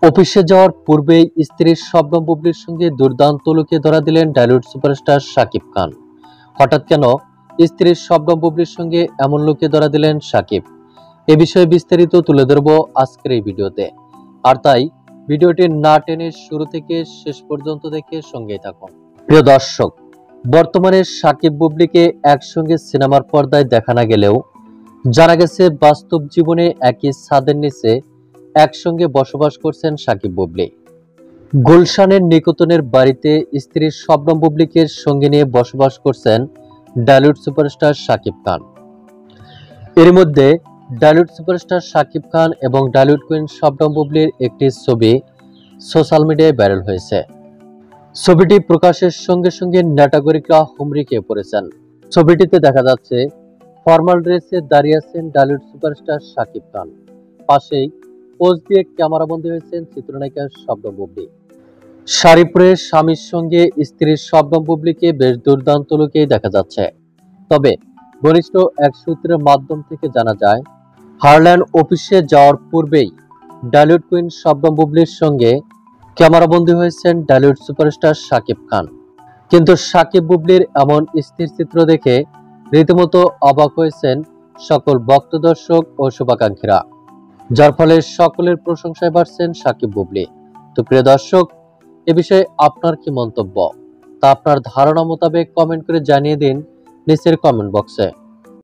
অফিসে যাওয়ার পূর্বেই স্ত্রীর শবনম বুবলির সঙ্গে দুর্দান্ত লুকে ধরা দিলেন ঢালিউড সুপারস্টার শাকিব খান। হঠাৎ কেন স্ত্রীর শবনম বুবলির সঙ্গে এমন লুকে ধরা দিলেন শাকিব? এ বিষয়ে বিস্তারিত তুলে ধরব আজকের এই ভিডিওতে। আর তাই ভিডিওটি না টেনে শুরু থেকে শেষ পর্যন্ত দেখে সঙ্গেই থাকুন। প্রিয় দর্শক, বর্তমানে শাকিব বুবলিকে একসঙ্গে সিনেমার পর্দায় দেখা না গেলেও জানা গেছে বাস্তব জীবনে একই ছাদের নিচে একসঙ্গে বসবাস করছেন শাকিব বুবলি। গুলশানের নিকোতনের বাড়িতে স্ত্রী শবনম বুবলিকে সঙ্গে নিয়ে বসবাস করছেন ঢালিউড সুপারস্টার শাকিব খান। এর মধ্যে ঢালিউড সুপারস্টার শাকিব খান এবং ঢালিউড কুইন শবনম বুবলির একটি ছবি সোশ্যাল মিডিয়ায় ভাইরাল হয়েছে। ছবিটি প্রকাশের সঙ্গে সঙ্গে নেটাগরিকরা হুমড়ি খেয়ে পড়েছেন। ছবিটিতে দেখা যাচ্ছে ফর্মাল ড্রেসে দাঁড়িয়ে আছেন ঢালিউড সুপারস্টার শাকিব খান, পাশেই পোজ দিয়ে ক্যামেরাবন্দী হয়েছেন চিত্রনায়িকা শবনম বুবলি। শাড়ি পরে স্বামীর সঙ্গে স্ত্রীর শবনম বুবলিকে বেশ দুর্দান্ত লুকেই দেখা যাচ্ছে। তবে ঘনিষ্ঠ এক সূত্রের মাধ্যম থেকে জানা যায়, হারল্যান্ড অফিসে যাওয়ার পূর্বেই ঢালিউড কুইন শবনম বুবলির সঙ্গে ক্যামেরাবন্দী হয়েছেন ঢালিউড সুপারস্টার শাকিব খান। কিন্তু শাকিব বুবলির এমন স্থির চিত্র দেখে রীতিমতো অবাক হয়েছেন সকল ভক্ত দর্শক ও শুভাকাঙ্ক্ষীরা, যার ফলে সকলের প্রশংসায় বাড়ছেন শাকিব বুবলি। তো প্রিয় দর্শক, এ বিষয়ে আপনার কি মন্তব্য তা আপনার ধারণা মোতাবেক কমেন্ট করে জানিয়ে দিন নিচের কমেন্ট বক্সে।